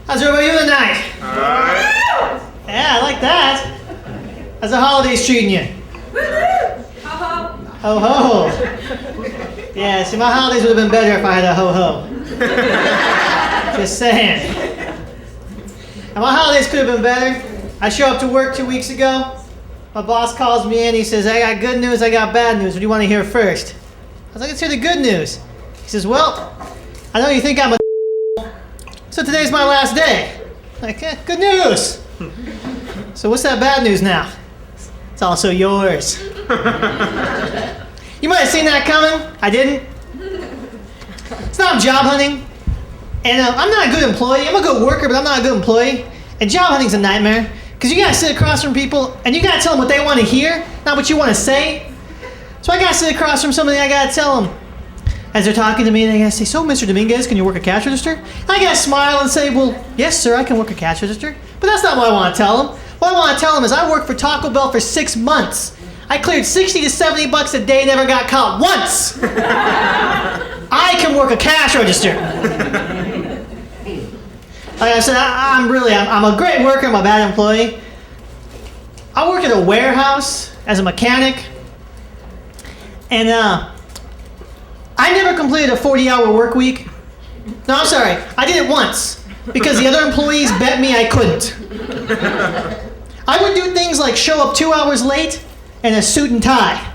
How's everybody doing tonight? Alright. Yeah, I like that. How's the holidays treating you? Ho-ho. Ho-ho. Yeah, see, my holidays would have been better if I had a ho-ho. Just saying. And my holidays could have been better. I show up to work 2 weeks ago. My boss calls me in. He says, I got good news, I got bad news. What do you want to hear first? I was like, let's hear the good news. He says, well, I know you think I'm a so today's my last day. Like, good news. So what's that bad news now? It's also yours. You might have seen that coming. I didn't. It's not job hunting. And I'm not a good employee. I'm a good worker, but I'm not a good employee. And job hunting's a nightmare. Because you got to sit across from people, and you got to tell them what they want to hear, not what you want to say. So I got to sit across from somebody, I got to tell them. As they're talking to me, they got to say, so, Mr. Dominguez, can you work a cash register? And I got to smile and say, well, yes, sir, I can work a cash register. But that's not what I want to tell them. What I want to tell them is I worked for Taco Bell for 6 months. I cleared 60 to 70 bucks a day, never got caught once. I can work a cash register. Like I said, I'm a great worker, I'm a bad employee. I work at a warehouse as a mechanic. And I never completed a 40-hour work week. No, I'm sorry. I did it once because the other employees bet me I couldn't. I would do things like show up 2 hours late in a suit and tie.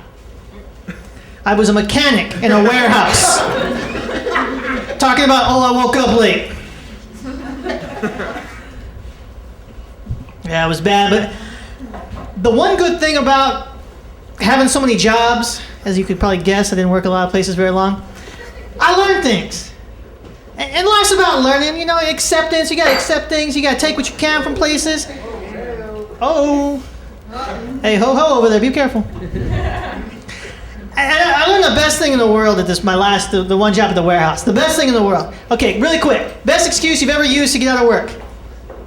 I was a mechanic in a warehouse. Talking about, oh, I woke up late. Yeah, it was bad, but the one good thing about having so many jobs, as you could probably guess, I didn't work a lot of places very long. I learned things. And life's about learning, you know, acceptance. You gotta accept things. You gotta take what you can from places. Oh. Hey, ho-ho over there. Be careful. I learned the best thing in the world at this, the one job at the warehouse. The best thing in the world. Okay, really quick. Best excuse you've ever used to get out of work.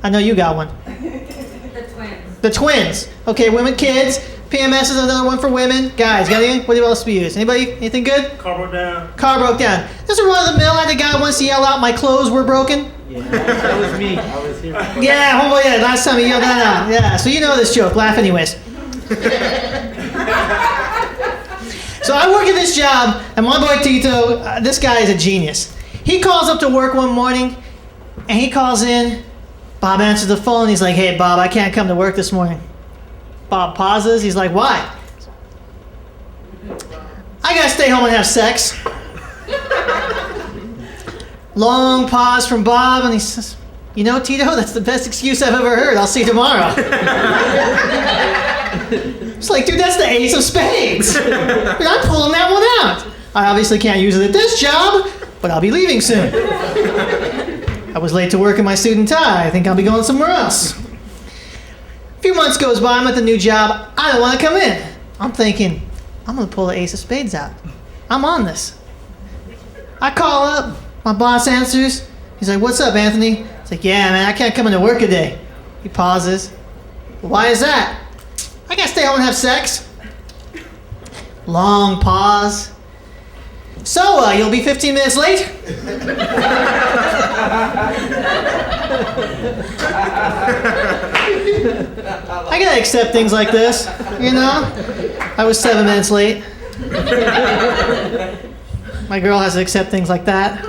I know you got one. The twins. The twins. Okay, women, kids. PMS is another one for women. Guys, got anything? What else do we use? Anybody? Anything good? Car broke down. Car broke down. This is run-of-the-mill. I had a guy once yell out, my clothes were broken. Yeah, that was me. I was here. Yeah, oh yeah, last time he yelled that out. Yeah, so you know this joke. Laugh anyways. So I work at this job, and my boy Tito, this guy is a genius. He calls up to work one morning, and he calls in. Bob answers the phone. He's like, hey, Bob, I can't come to work this morning. Bob pauses. He's like, why? I gotta stay home and have sex. Long pause from Bob, and he says, you know, Tito, that's the best excuse I've ever heard. I'll see you tomorrow. It's like, dude, that's the Ace of Spades. Dude, I'm pulling that one out. I obviously can't use it at this job, but I'll be leaving soon. I was late to work in my suit and tie. I think I'll be going somewhere else. A few months goes by, I'm at the new job. I don't want to come in. I'm thinking, I'm going to pull the Ace of Spades out. I'm on this. I call up. My boss answers. He's like, what's up, Anthony? It's like, yeah, man, I can't come into work today. He pauses. Why is that? I got to stay home and have sex. Long pause. So, you'll be 15 minutes late? I gotta accept things like this, you know? I was 7 minutes late. My girl has to accept things like that.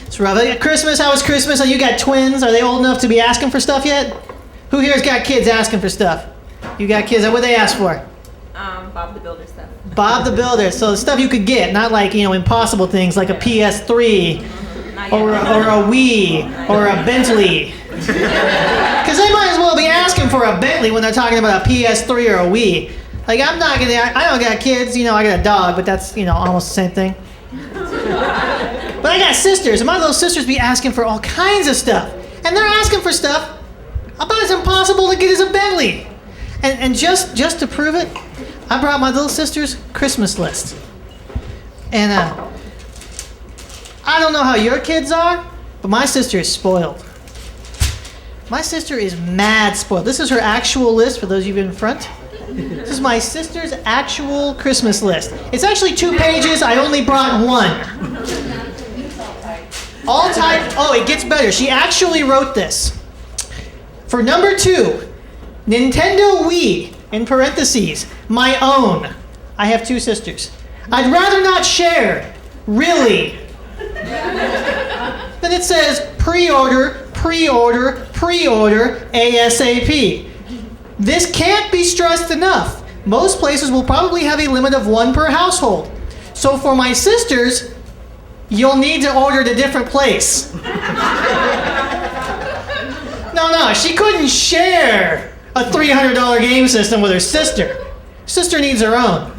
It's rough. Christmas, how was Christmas? Oh, you got twins. Are they old enough to be asking for stuff yet? Who here's got kids asking for stuff? You got kids. What they ask for? Bob the Builder stuff. Bob the Builder. So the stuff you could get, not like, you know, impossible things like a PS3 or a Wii or a Bentley. Because they might as well be asking for a Bentley when they're talking about a PS3 or a Wii. Like, I don't got kids, you know, I got a dog, but that's, you know, almost the same thing. But I got sisters, and my little sisters be asking for all kinds of stuff. And they're asking for stuff about as impossible to get as a Bentley. And just to prove it, I brought my little sister's Christmas list. And I don't know how your kids are, but my sister is spoiled. My sister is mad spoiled. This is her actual list for those of you in front. This is my sister's actual Christmas list. It's actually 2 pages. I only brought one. All type. Oh, it gets better. She actually wrote this. For number 2, Nintendo Wii, in parentheses, my own. I have 2 sisters. I'd rather not share. Really. Then it says pre-order, pre-order, pre-order ASAP. This can't be stressed enough. Most places will probably have a limit of 1 per household. So for my sisters, you'll need to order at a different place. No, she couldn't share a $300 game system with her sister. Sister needs her own.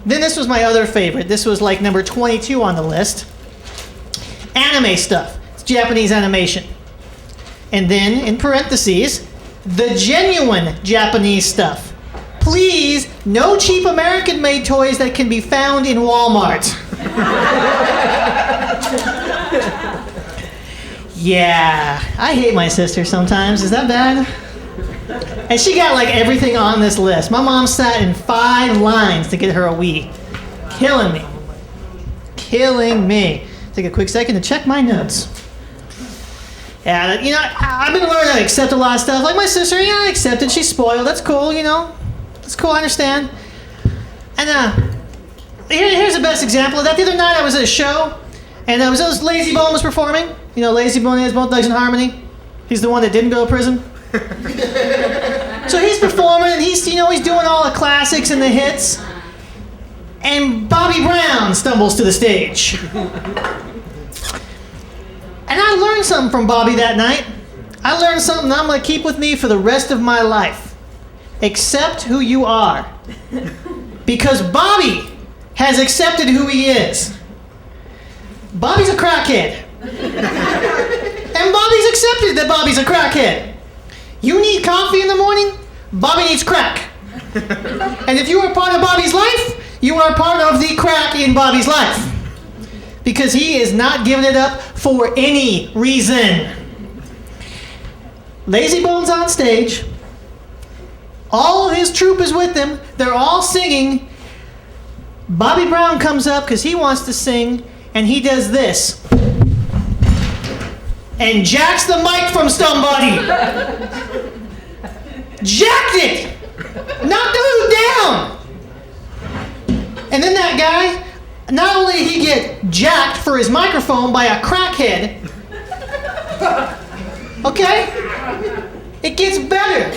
Then this was my other favorite. This was like number 22 on the list. Anime stuff. It's Japanese animation. And then, in parentheses, the genuine Japanese stuff. Please, no cheap American-made toys that can be found in Walmart. Yeah, I hate my sister sometimes. Is that bad? And she got like everything on this list. My mom sat in 5 lines to get her a Wii. Killing me. Killing me. Take a quick second to check my notes. Yeah, you know, I've been learning to accept a lot of stuff. Like my sister, yeah, I accept it. She's spoiled. That's cool, you know. That's cool, I understand. And here's the best example of that. The other night I was at a show, and Lazy Bone was performing. You know, Lazy Bone is Bone Thugs and Harmony. He's the one that didn't go to prison. So he's performing, and he's doing all the classics and the hits. And Bobby Brown stumbles to the stage. And I learned something from Bobby that night. I learned something that I'm going to keep with me for the rest of my life. Accept who you are. Because Bobby has accepted who he is. Bobby's a crackhead. And Bobby's accepted that Bobby's a crackhead. You need coffee in the morning? Bobby needs crack. And if you are part of Bobby's life, you are part of the crack in Bobby's life. Because he is not giving it up for any reason. Lazy Bone's on stage. All of his troupe is with him. They're all singing. Bobby Brown comes up because he wants to sing, and he does this. And jacks the mic from somebody. Jacked it! Knocked the hoot down! And then that guy, not only did he get jacked for his microphone by a crackhead, okay? It gets better.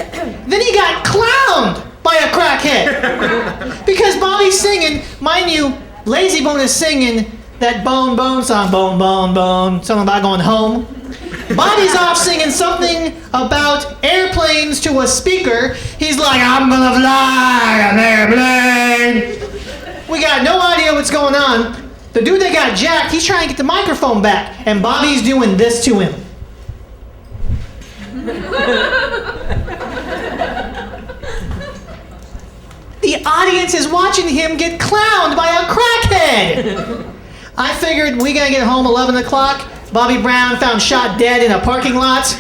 Then he got clowned by a crackhead. Because Bobby's singing, mind you, Lazy Bone is singing that Bone Bone song, Bone Bone Bone, something about going home. Bobby's off singing something about airplanes to a speaker. He's like, I'm gonna fly an airplane. We got no idea what's going on. The dude that got jacked, he's trying to get the microphone back, and Bobby's doing this to him. The audience is watching him get clowned by a crackhead. I figured we gotta get home 11 o'clock. Bobby Brown found shot dead in a parking lot.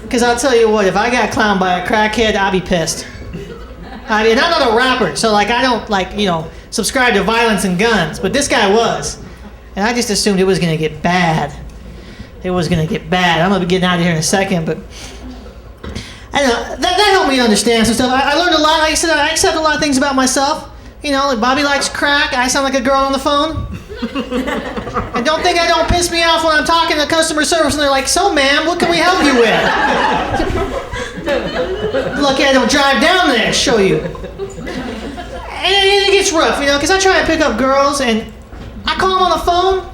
Because I'll tell you what, if I got clowned by a crackhead, I'd be pissed. I mean, I'm not a rapper, so like I don't subscribe to violence and guns, but this guy was. And I just assumed it was gonna get bad. It was gonna get bad. I'm gonna be getting out of here in a second, but I don't know, that helped me understand some stuff. I learned a lot. Like I said, I accept a lot of things about myself. You know, like Bobby likes crack. I sound like a girl on the phone. And don't think I don't piss me off when I'm talking to customer service and they're like, so ma'am, what can we help you with? Lucky I don't drive down there, show you. And it gets rough, because I try to pick up girls and I call them on the phone.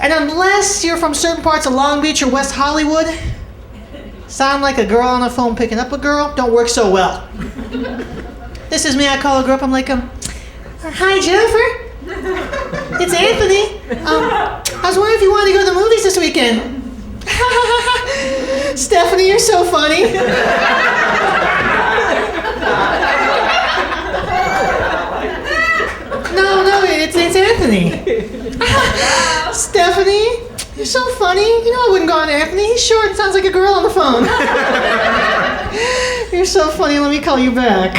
And unless you're from certain parts of Long Beach or West Hollywood, sound like a girl on the phone picking up a girl don't work so well. This is me, I call a girl up, I'm like, hi Jennifer. It's Anthony. I was wondering if you wanted to go to the movies this weekend. Stephanie, you're so funny. No, it's Anthony. Stephanie, you're so funny. I wouldn't go on Anthony. He's short and sounds like a girl on the phone. You're so funny. Let me call you back.